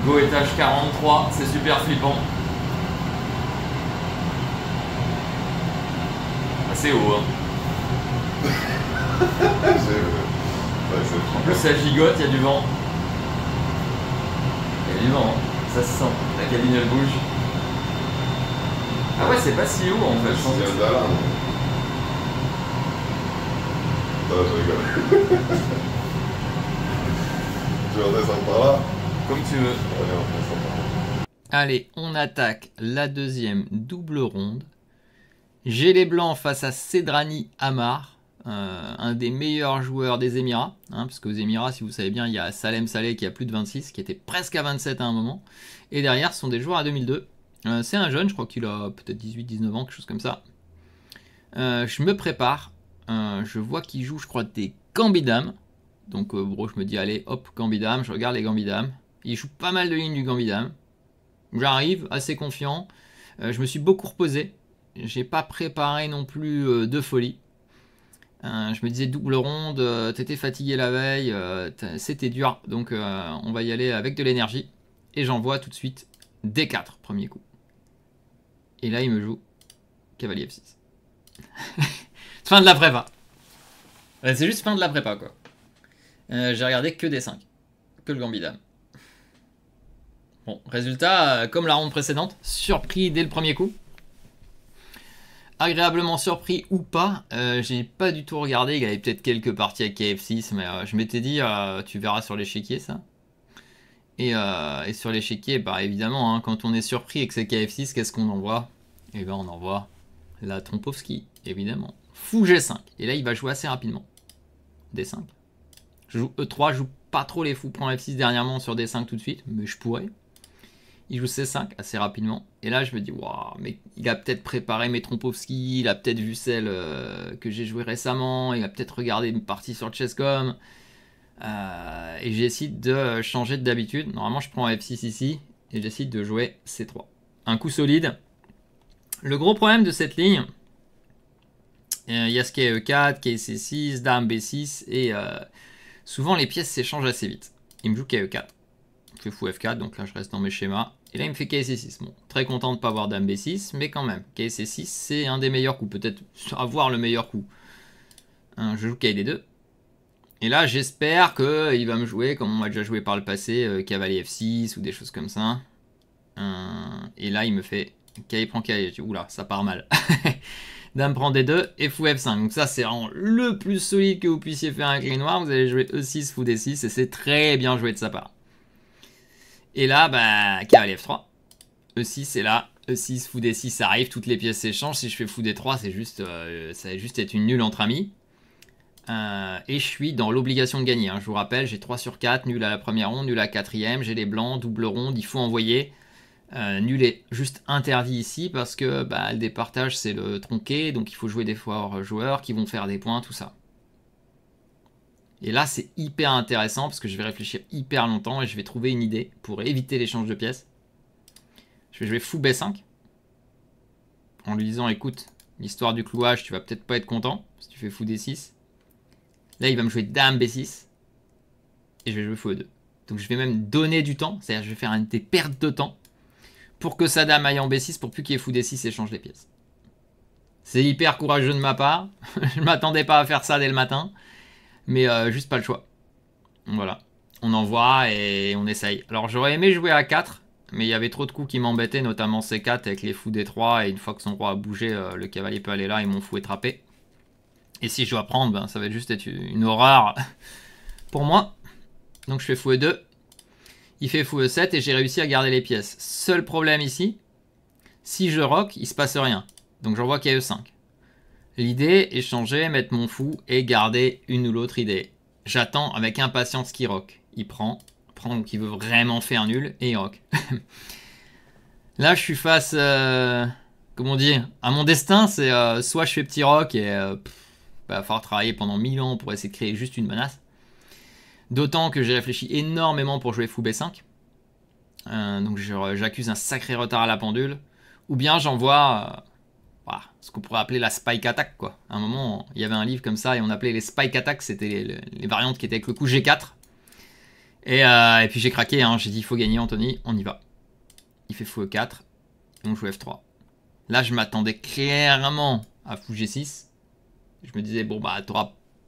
Go étage 43, c'est super flippant. Assez haut, hein. En plus, ça gigote, il y a du vent. Il y a du vent, hein. Ça se sent. La cabine elle bouge. Ah ouais, c'est pas si haut en fait. Je pense que c'est là. Non, je rigole. Tu veux redescendre par là? Comme tu veux. Allez, on redescend par là. Allez, on attaque la deuxième double ronde. J'ai les blancs face à Cedrani Amar, un des meilleurs joueurs des Émirats. Hein, parce qu'aux Émirats, si vous savez bien, il y a Salem Saleh qui a plus de 26, qui était presque à 27 à un moment. Et derrière, ce sont des joueurs à 2002. C'est un jeune, je crois qu'il a peut-être 18-19 ans, quelque chose comme ça. Je me prépare. Je vois qu'il joue, je crois, des Gambidam. Donc, bro, je me dis, allez, hop, Gambidam. Je regarde les Gambidam. Il joue pas mal de lignes du Gambidam. J'arrive, assez confiant. Je me suis beaucoup reposé. J'ai pas préparé non plus de folie. Je me disais double ronde, t'étais fatigué la veille, c'était dur. Donc on va y aller avec de l'énergie. Et j'envoie tout de suite D4, premier coup. Et là il me joue cavalier F6. Fin de la prépa. C'est juste fin de la prépa quoi. J'ai regardé que D5. Que le Gambidam. Bon, résultat, comme la ronde précédente, surpris dès le premier coup. Agréablement surpris ou pas, j'ai pas du tout regardé, il y avait peut-être quelques parties avec KF6, mais je m'étais dit, tu verras sur l'échiquier ça. Et sur l'échiquier, bah évidemment, hein, quand on est surpris et que c'est KF6, qu'est-ce qu'on envoie? Eh ben on envoie la Trompovski, évidemment. Fou G5, et là il va jouer assez rapidement. D5. Je joue E3, je joue pas trop les fous, prends F6 dernièrement sur D5 tout de suite, mais je pourrais. Il joue C5 assez rapidement. Et là, je me dis, waouh, mais il a peut-être préparé mes Trompovski, il a peut-être vu celle que j'ai joué récemment, il a peut-être regardé une partie sur Chess.com. Et j'essaie de changer d'habitude. Normalement, je prends F6 ici et j'essaie de jouer C3. Un coup solide. Le gros problème de cette ligne, il y a ce qui est E4, qui est C6, Dame B6, et souvent les pièces s'échangent assez vite. Il me joue KE4. Je fais fou F4, donc là je reste dans mes schémas. Et là il me fait KC6. Bon, très content de ne pas avoir Dame B6, mais quand même, KC6 c'est un des meilleurs coups, peut-être avoir le meilleur coup. Je joue KD2. Et là j'espère qu'il va me jouer, comme on m'a déjà joué par le passé, cavalier F6 ou des choses comme ça. Et là il me fait K prend K, oula, ça part mal. Dame prend D2 et fou F5. Donc ça c'est vraiment le plus solide que vous puissiez faire avec les noirs. Vous allez jouer E6, fou D6 et c'est très bien joué de sa part. Et là, bah, cavalier F3. E6 est là. E6, fou D6, ça arrive. Toutes les pièces s'échangent. Si je fais fou D3, c'est juste, ça va juste être une nulle entre amis. Et je suis dans l'obligation de gagner. Hein. Je vous rappelle, j'ai 3 sur 4. Nul à la première ronde, nul à la quatrième. J'ai les blancs, double ronde. Il faut envoyer. Nul est juste interdit ici parce que bah, le départage, c'est le tronqué. Donc il faut jouer des forts joueurs qui vont faire des points, tout ça. Et là, c'est hyper intéressant parce que je vais réfléchir hyper longtemps et je vais trouver une idée pour éviter l'échange de pièces. Je vais jouer fou B5 en lui disant écoute, l'histoire du clouage, tu vas peut-être pas être content si tu fais fou D6. Là, il va me jouer Dame B6 et je vais jouer fou E2. Donc je vais même donner du temps, c'est-à-dire je vais faire des pertes de temps pour que sa dame aille en B6 pour plus qu'il y ait fou D6 et échange les pièces. C'est hyper courageux de ma part. Je m'attendais pas à faire ça dès le matin. Mais juste pas le choix. Voilà. On envoie et on essaye. Alors j'aurais aimé jouer à 4, mais il y avait trop de coups qui m'embêtaient, notamment C4 avec les fous D3. Et une fois que son roi a bougé, le cavalier peut aller là et mon fou est trappé. Et si je dois prendre, ben, ça va juste être une horreur pour moi. Donc je fais fou E2. Il fait fou E7 et j'ai réussi à garder les pièces. Seul problème ici, si je rock, il se passe rien. Donc j'envoie KE5. L'idée est changer, mettre mon fou et garder une ou l'autre idée. J'attends avec impatience qu'il rock. Il prend donc il veut vraiment faire nul et il rock. Là je suis face, comment dire, à mon destin, c'est soit je fais petit rock et va falloir travailler pendant 1000 ans pour essayer de créer juste une menace. D'autant que j'ai réfléchi énormément pour jouer fou B5. Donc j'accuse un sacré retard à la pendule. Ou bien j'envoie ce qu'on pourrait appeler la spike attack quoi. À un moment, il y avait un livre comme ça et on appelait les spike attacks, c'était les variantes qui étaient avec le coup G4. Et puis j'ai craqué, hein. J'ai dit il faut gagner Anthony, on y va. Il fait fou E4, et on joue F3. Là je m'attendais clairement à fou G6. Je me disais bon bah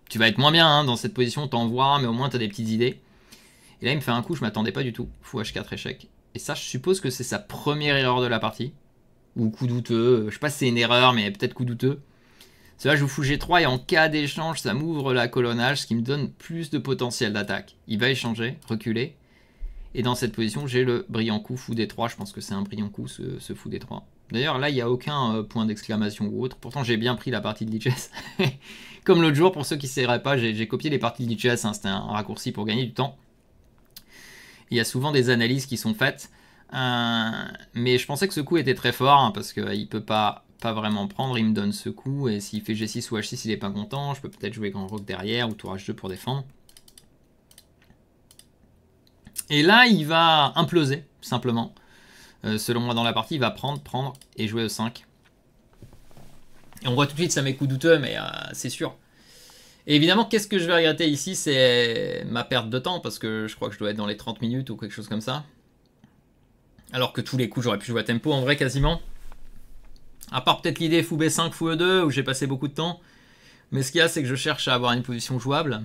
tu vas être moins bien hein, dans cette position, t'en vois, mais au moins t'as des petites idées. Et là il me fait un coup, je m'attendais pas du tout. Fou H4 échec. Et ça je suppose que c'est sa première erreur de la partie. Ou coup douteux, je sais pas si c'est une erreur mais peut-être coup douteux. Cela, je joue fou G3 et en cas d'échange, ça m'ouvre la colonnage, ce qui me donne plus de potentiel d'attaque. Il va échanger, reculer. Et dans cette position, j'ai le brillant coup fou D3. Je pense que c'est un brillant coup, ce fou D3. D'ailleurs, là, il n'y a aucun point d'exclamation ou autre. Pourtant, j'ai bien pris la partie de Lichess. Comme l'autre jour, pour ceux qui ne sauraient pas, j'ai copié les parties de Lichess. Hein, c'était un raccourci pour gagner du temps. Il y a souvent des analyses qui sont faites. Mais je pensais que ce coup était très fort, hein, parce qu'il ne peut pas vraiment prendre, il me donne ce coup, et s'il fait G6 ou H6, il est pas content, je peux peut-être jouer grand roc derrière, ou tour H2 pour défendre. Et là, il va imploser, simplement. Selon moi, dans la partie, il va prendre, et jouer E5. Et on voit tout de suite, ça met coup douteux, mais c'est sûr. Et évidemment, qu'est-ce que je vais regretter ici, c'est ma perte de temps, parce que je crois que je dois être dans les 30 minutes, ou quelque chose comme ça. Alors que tous les coups, j'aurais pu jouer à tempo, en vrai, quasiment. À part peut-être l'idée fou B5, fou E2, où j'ai passé beaucoup de temps. Mais ce qu'il y a, c'est que je cherche à avoir une position jouable.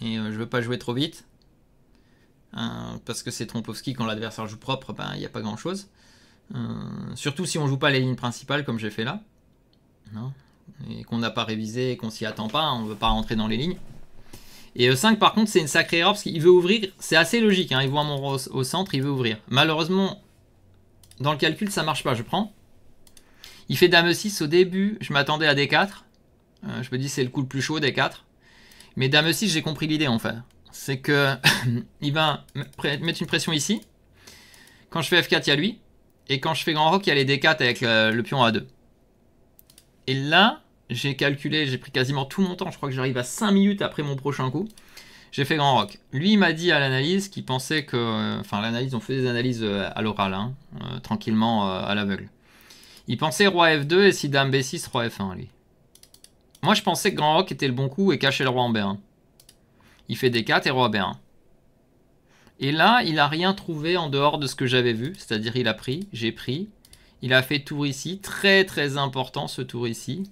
Et je veux pas jouer trop vite. Parce que c'est Trompowski, quand l'adversaire joue propre, ben, il n'y a pas grand-chose. Surtout si on joue pas les lignes principales, comme j'ai fait là. Non. Et qu'on n'a pas révisé, et qu'on s'y attend pas, on veut pas rentrer dans les lignes. Et E5, par contre, c'est une sacrée erreur, parce qu'il veut ouvrir. C'est assez logique, hein, il voit mon roi au centre, il veut ouvrir. Malheureusement, dans le calcul, ça marche pas, je prends. Il fait Dame E6 au début, je m'attendais à D4. Je me dis c'est le coup le plus chaud, D4. Mais Dame E6, j'ai compris l'idée en fait. C'est que il va mettre une pression ici. Quand je fais F4, il y a lui. Et quand je fais grand roc, il y a les D4 avec le pion A2. Et là, j'ai calculé, j'ai pris quasiment tout mon temps. Je crois que j'arrive à 5 minutes après mon prochain coup. J'ai fait grand roc. Lui, il m'a dit à l'analyse qu'il pensait que... Enfin, l'analyse, on fait des analyses à l'oral, hein, tranquillement, à l'aveugle. Il pensait roi F2 et si dame B6, roi F1, lui. Moi, je pensais que grand roc était le bon coup et cachait le roi en B1. Il fait D4 et roi B1. Et là, il n'a rien trouvé en dehors de ce que j'avais vu. C'est-à-dire, il a pris, j'ai pris. Il a fait tour ici. Très, très important, ce tour ici.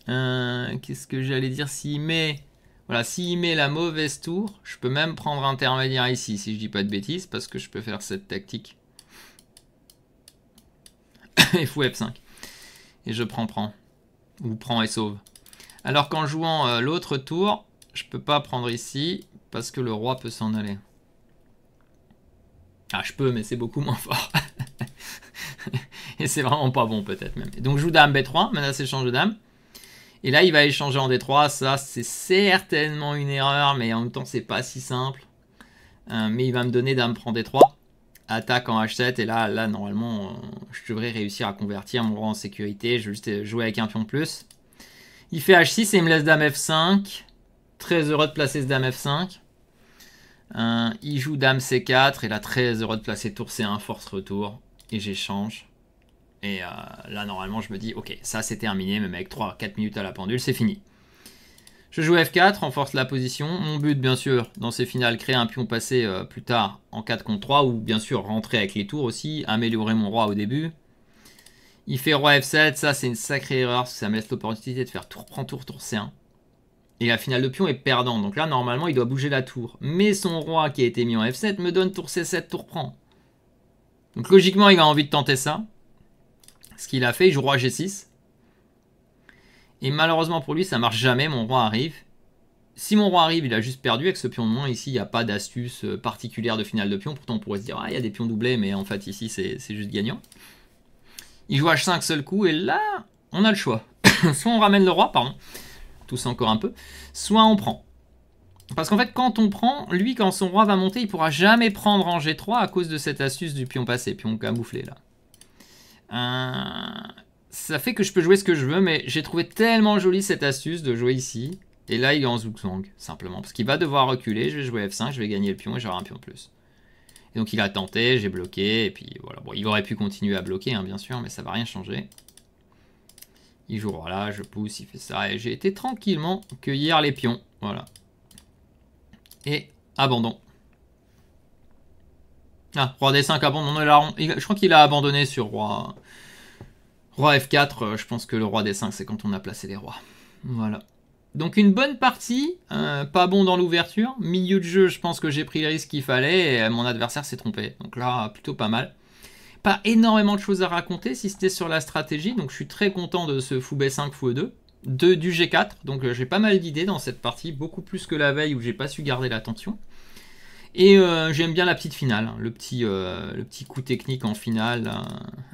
Qu'est-ce que j'allais dire? S'il met... Voilà, s'il met la mauvaise tour, je peux même prendre intermédiaire ici, si je dis pas de bêtises, parce que je peux faire cette tactique. Et fou F5. Et je prends. Ou prends et sauve. Alors qu'en jouant l'autre tour, je peux pas prendre ici, parce que le roi peut s'en aller. Ah, je peux, mais c'est beaucoup moins fort. Et c'est vraiment pas bon, peut-être même. Et donc, je joue dame B3, menace échange de dame. Et là, il va échanger en D3. Ça, c'est certainement une erreur, mais en même temps, c'est pas si simple. Mais il va me donner dame prend D3. Attaque en H7. Et là normalement, je devrais réussir à convertir mon roi en sécurité. Je vais juste jouer avec un pion de plus. Il fait H6 et il me laisse dame F5. Très heureux de placer ce dame F5. Il joue dame C4. Et là, très heureux de placer tour C1, force retour. Et j'échange. Et là, normalement, je me dis, ok, ça c'est terminé, même avec 3-4 minutes à la pendule, c'est fini. Je joue F4, renforce la position. Mon but, bien sûr, dans ces finales, créer un pion passé plus tard en 4 contre 3, ou bien sûr, rentrer avec les tours aussi, améliorer mon roi au début. Il fait roi F7, ça c'est une sacrée erreur, parce que ça me laisse l'opportunité de faire tour prend tour, tour C1. Et la finale de pion est perdant, donc là, normalement, il doit bouger la tour. Mais son roi qui a été mis en F7 me donne tour C7, tour prend. Donc logiquement, il a envie de tenter ça. Ce qu'il a fait, il joue roi G6. Et malheureusement pour lui, ça marche jamais, mon roi arrive. Si mon roi arrive, il a juste perdu avec ce pion de moins. Ici, il n'y a pas d'astuce particulière de finale de pion. Pourtant, on pourrait se dire, ah, il y a des pions doublés, mais en fait, ici, c'est juste gagnant. Il joue H5 seul coup, et là, on a le choix. Soit on ramène le roi, pardon, tousse encore un peu, soit on prend. Parce qu'en fait, quand on prend, lui, quand son roi va monter, il ne pourra jamais prendre en G3 à cause de cette astuce du pion passé, pion camouflé, là. Ça fait que je peux jouer ce que je veux, mais j'ai trouvé tellement jolie cette astuce de jouer ici. Et là, il est en zugzwang, simplement. Parce qu'il va devoir reculer, je vais jouer F5, je vais gagner le pion et j'aurai un pion de plus. Et donc il a tenté, j'ai bloqué, et puis voilà. Bon, il aurait pu continuer à bloquer, hein, bien sûr, mais ça va rien changer. Il joue roi là, je pousse, il fait ça, et j'ai été tranquillement cueillir les pions, voilà. Et abandon. Ah, roi D5 abandonné. Je crois qu'il a abandonné sur roi F4. Je pense que le roi D5, c'est quand on a placé les rois. Voilà. Donc une bonne partie, pas bon dans l'ouverture. Milieu de jeu, je pense que j'ai pris les risques qu'il fallait et mon adversaire s'est trompé. Donc là, plutôt pas mal. Pas énormément de choses à raconter si c'était sur la stratégie. Donc je suis très content de ce fou B5, fou E2. Du G4. Donc j'ai pas mal d'idées dans cette partie. Beaucoup plus que la veille où j'ai pas su garder l'attention. Et j'aime bien la petite finale. Hein, le petit coup technique en finale.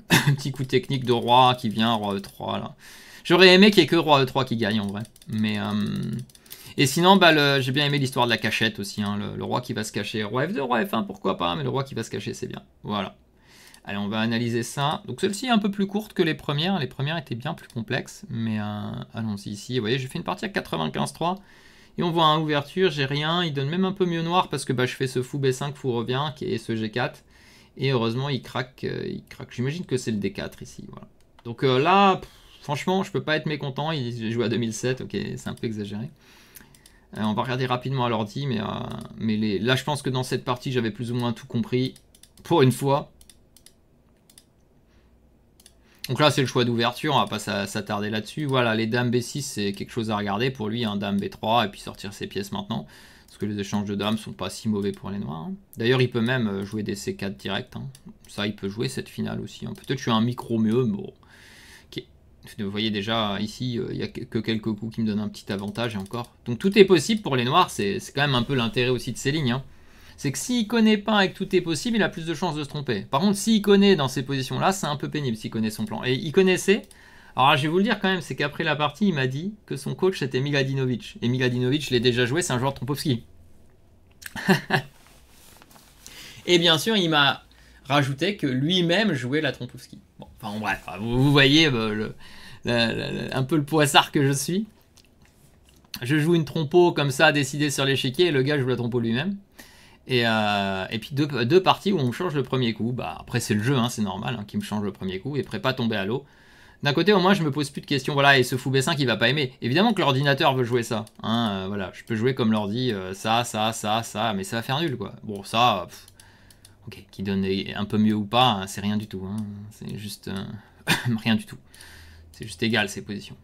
Un petit coup technique de roi qui vient, roi E3 là. J'aurais aimé qu'il n'y ait que roi E3 qui gagne en vrai. Mais et sinon, bah, j'ai bien aimé l'histoire de la cachette aussi. Hein, le roi qui va se cacher. Roi F2, roi F1, pourquoi pas. Mais le roi qui va se cacher, c'est bien. Voilà. Allez, on va analyser ça. Donc celle-ci est un peu plus courte que les premières. Les premières étaient bien plus complexes. Mais allons-y ici. Vous voyez, j'ai fait une partie à 95-3. Et on voit un ouverture, j'ai rien. Il donne même un peu mieux noir parce que bah, je fais ce fou B5, fou revient, qui est ce G4. Et heureusement, il craque. J'imagine que c'est le D4 ici. Voilà. Donc là... Franchement, je peux pas être mécontent. J'ai joué à 2007, ok, c'est un peu exagéré. On va regarder rapidement à l'ordi, mais là, je pense que dans cette partie, j'avais plus ou moins tout compris. Pour une fois. Donc là, c'est le choix d'ouverture, on va pas s'attarder là-dessus. Voilà, les dames B6, c'est quelque chose à regarder pour lui. Hein, dame B3, et puis sortir ses pièces maintenant. Parce que les échanges de dames sont pas si mauvais pour les noirs. Hein. D'ailleurs, il peut même jouer des C4 direct. Hein. Ça, il peut jouer cette finale aussi. Hein. Peut-être que je suis un micro mieux, mais bon... Vous voyez déjà ici, il n'y a que quelques coups qui me donnent un petit avantage et encore. Donc tout est possible pour les noirs, c'est quand même un peu l'intérêt aussi de ces lignes. Hein. C'est que s'il connaît pas et que tout est possible, il a plus de chances de se tromper. Par contre, s'il connaît dans ces positions-là, c'est un peu pénible s'il connaît son plan. Et il connaissait, alors là, je vais vous le dire quand même, c'est qu'après la partie, il m'a dit que son coach c'était Miladinovic. Et Miladinovic, je l'ai déjà joué, c'est un joueur de Trompowski. Et bien sûr, il m'a rajouté que lui-même jouait la Trompowski. Bon, enfin bref, vous voyez un peu le poissard que je suis. Je joue une trompo comme ça, décidé sur l'échiquier, et le gars joue la trompo lui-même. Et puis deux parties où on me change le premier coup. Bah, après, c'est le jeu, hein, c'est normal, hein, qu'il me change le premier coup, et prêt pas tomber à l'eau. D'un côté, au moins, je me pose plus de questions. Voilà, et ce fou B5, il va pas aimer. Évidemment que l'ordinateur veut jouer ça. Hein, voilà, je peux jouer comme l'ordi, ça, mais ça va faire nul, quoi. Bon, ça, ok, qui donne un peu mieux ou pas, hein, c'est rien du tout. Hein, c'est juste rien du tout. C'est juste égal, ces positions.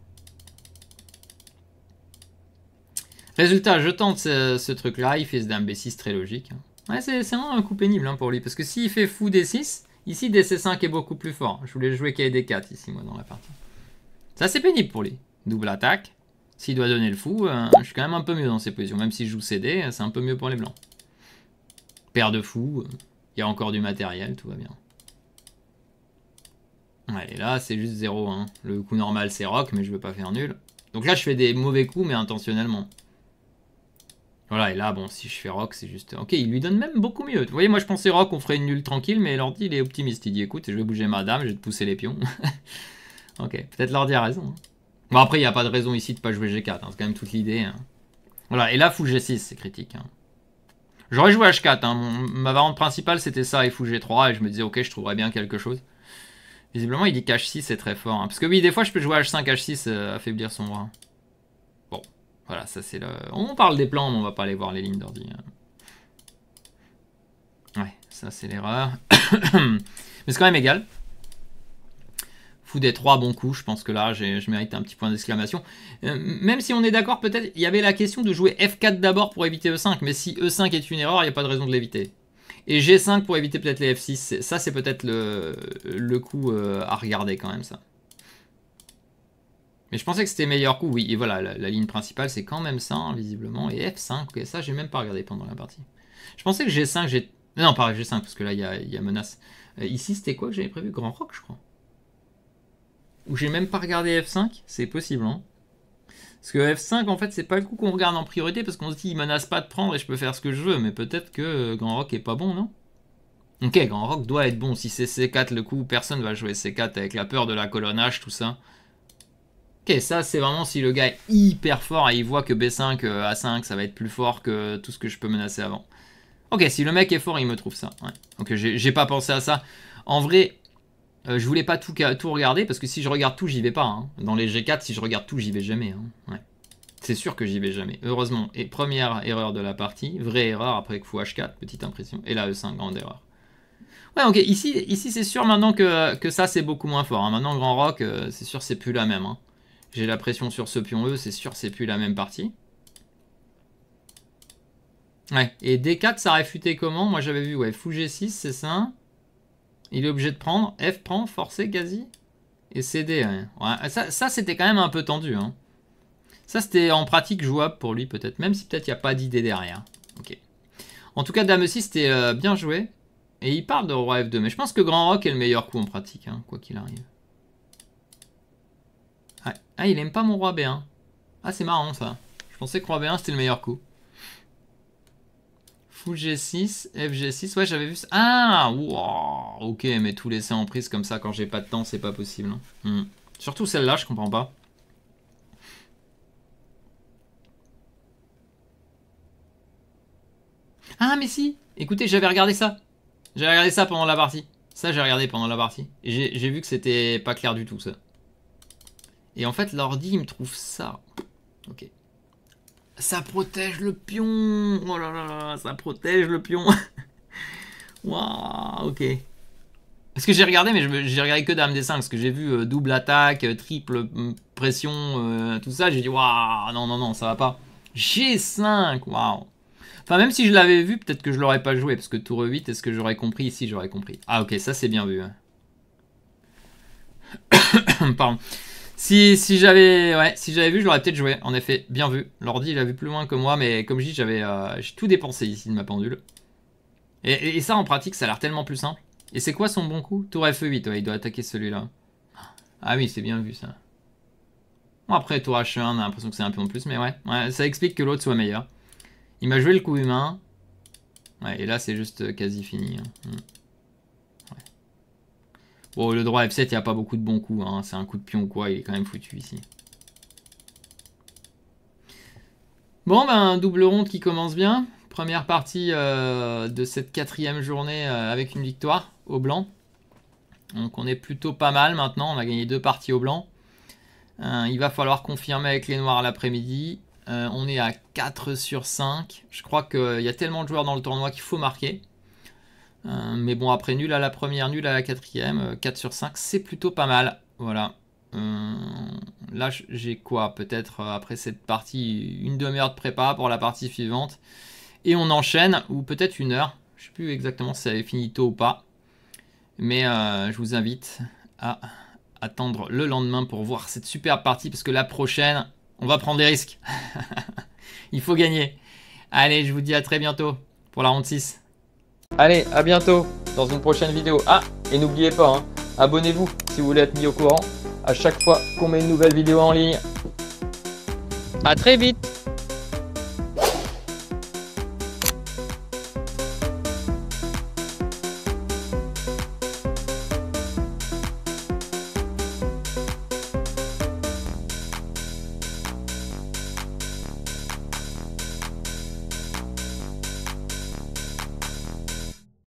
Résultat, je tente ce truc-là, il fait ce dame B6 très logique. Ouais, c'est vraiment un coup pénible hein, pour lui, parce que s'il fait fou D6, ici DC5 est beaucoup plus fort. Je voulais jouer KD4 ici, moi, dans la partie. Ça, c'est pénible pour lui. Double attaque. S'il doit donner le fou, je suis quand même un peu mieux dans ces positions. Même si je joue CD, c'est un peu mieux pour les blancs. Paire de fous, il y a encore du matériel, tout va bien. Ouais, et là, c'est juste 0. Hein. Le coup normal, c'est rock, mais je veux pas faire nul. Donc là, je fais des mauvais coups, mais intentionnellement. Voilà, et là, bon, si je fais rock, c'est juste... Ok, il lui donne même beaucoup mieux. Vous voyez, moi, je pensais rock, on ferait une nulle tranquille, mais l'ordi, il est optimiste. Il dit, écoute, je vais bouger ma dame, je vais te pousser les pions. Ok, peut-être l'ordi a raison. Hein. Bon, après, il n'y a pas de raison ici de pas jouer G4. Hein. C'est quand même toute l'idée. Hein. Voilà, et là, fou G6, c'est critique. Hein. J'aurais joué H4. Hein. Ma variante principale, c'était ça, et fou G3, et je me disais, ok, je trouverais bien quelque chose. Visiblement, il dit qu'H6 c'est très fort. Hein. Parce que oui, des fois, je peux jouer H5, H6, affaiblir son roi. Bon, voilà, ça c'est le... On parle des plans, mais on va pas aller voir les lignes d'ordi. Ouais, ça c'est l'erreur. Mais c'est quand même égal. Fou des 3 bons coups, je pense que là, je mérite un petit point d'exclamation. Même si on est d'accord, peut-être, il y avait la question de jouer F4 d'abord pour éviter E5. Mais si E5 est une erreur, il n'y a pas de raison de l'éviter. Et G5 pour éviter peut-être les F6. Ça, c'est peut-être le coup à regarder quand même, ça. Mais je pensais que c'était meilleur coup. Oui, et voilà, la ligne principale, c'est quand même ça, hein, visiblement. Et F5, ok, ça, j'ai même pas regardé pendant la partie. Je pensais que G5, non, pas G5, parce que là, il y a menace. Ici, c'était quoi que j'avais prévu? Grand Rock, je crois. Ou j'ai même pas regardé F5? C'est possible, hein. Parce que F5, en fait, c'est pas le coup qu'on regarde en priorité, parce qu'on se dit, il menace pas de prendre et je peux faire ce que je veux. Mais peut-être que Grand Rock est pas bon, non? Ok, Grand Rock doit être bon. Si c'est C4 le coup, personne va jouer C4 avec la peur de la colonnage, tout ça. Ok, ça c'est vraiment si le gars est hyper fort et il voit que B5, A5, ça va être plus fort que tout ce que je peux menacer avant. Ok, si le mec est fort, il me trouve ça. Ouais. Ok, j'ai pas pensé à ça. En vrai, je voulais pas tout regarder parce que si je regarde tout, j'y vais pas. Hein. Dans les G4, si je regarde tout, j'y vais jamais. Hein. Ouais. C'est sûr que j'y vais jamais. Heureusement. Et première erreur de la partie, vraie erreur après que fou H4, petite impression. Et là, E5, grande erreur. Ouais, ok, ici c'est sûr maintenant que ça c'est beaucoup moins fort. Hein. Maintenant, Grand Rock, c'est sûr c'est plus la même. Hein. J'ai la pression sur ce pion E, c'est sûr c'est plus la même partie. Ouais, et D4 ça réfutait comment? Moi j'avais vu, ouais, fou G6, c'est ça. Il est obligé de prendre. F prend, forcé quasi. Et CD, ouais. Ouais, ça c'était quand même un peu tendu. Hein. Ça c'était en pratique jouable pour lui peut-être, même si peut-être il n'y a pas d'idée derrière. Ok. En tout cas, Dame 6 c'était bien joué. Et il parle de roi F2, mais je pense que Grand Rock est le meilleur coup en pratique, hein, quoi qu'il arrive. Ah, il aime pas mon roi B1. Ah, c'est marrant ça. Je pensais que roi B1 c'était le meilleur coup. Fou G6, FG6, ouais j'avais vu ça. Ah, wow, ok, mais tout laisser en prise comme ça quand j'ai pas de temps, c'est pas possible. Hein. Surtout celle-là, je comprends pas. Ah, mais si, écoutez, j'avais regardé ça. J'ai regardé ça pendant la partie. Ça, j'ai regardé pendant la partie. Et j'ai vu que c'était pas clair du tout, ça. Et en fait, l'ordi, il me trouve ça. Ok. Ça protège le pion. Oh là là là, ça protège le pion. Waouh, ok. Parce que j'ai regardé, mais j'ai regardé que Dame D5. Parce que j'ai vu double attaque, triple pression, tout ça. J'ai dit, waouh, non, non, non, ça va pas. G5, waouh. Enfin, même si je l'avais vu, peut-être que je l'aurais pas joué. Parce que tour 8, est-ce que j'aurais compris? Ici, j'aurais compris. Ah, ok, ça c'est bien vu. Pardon. Si j'avais vu, je l'aurais peut-être joué. En effet, bien vu. L'ordi, il a vu plus loin que moi. Mais comme je dis, j'ai tout dépensé ici de ma pendule. Et ça, en pratique, ça a l'air tellement plus simple. Et c'est quoi son bon coup? Tour F8, ouais, il doit attaquer celui-là. Ah oui, c'est bien vu, ça. Bon, après, tour H1, on a l'impression que c'est un peu en plus. Mais ouais, ça explique que l'autre soit meilleur. Il m'a joué le coup humain. Ouais, et là, c'est juste quasi fini. Hein. Ouais. Bon, le droit F7, il n'y a pas beaucoup de bons coups. Hein. C'est un coup de pion ou quoi, il est quand même foutu ici. Bon, ben, double ronde qui commence bien. Première partie de cette 4e journée avec une victoire au blanc. Donc on est plutôt pas mal maintenant. On a gagné 2 parties au blanc. Il va falloir confirmer avec les noirs l'après-midi. On est à 4 sur 5. Je crois qu'il y a tellement de joueurs dans le tournoi qu'il faut marquer. Mais bon, après nul à la première, nul à la 4e, 4 sur 5, c'est plutôt pas mal. Voilà. Là, j'ai quoi? Peut-être après cette partie, une demi-heure de prépa pour la partie suivante. Et on enchaîne, ou peut-être 1 heure. Je ne sais plus exactement si ça avait fini tôt ou pas. Mais je vous invite à attendre le lendemain pour voir cette superbe partie. Parce que la prochaine, on va prendre des risques. Il faut gagner. Allez, je vous dis à très bientôt pour la ronde 6. Allez, à bientôt dans une prochaine vidéo. Ah, et n'oubliez pas, hein, abonnez-vous si vous voulez être mis au courant à chaque fois qu'on met une nouvelle vidéo en ligne. À très vite!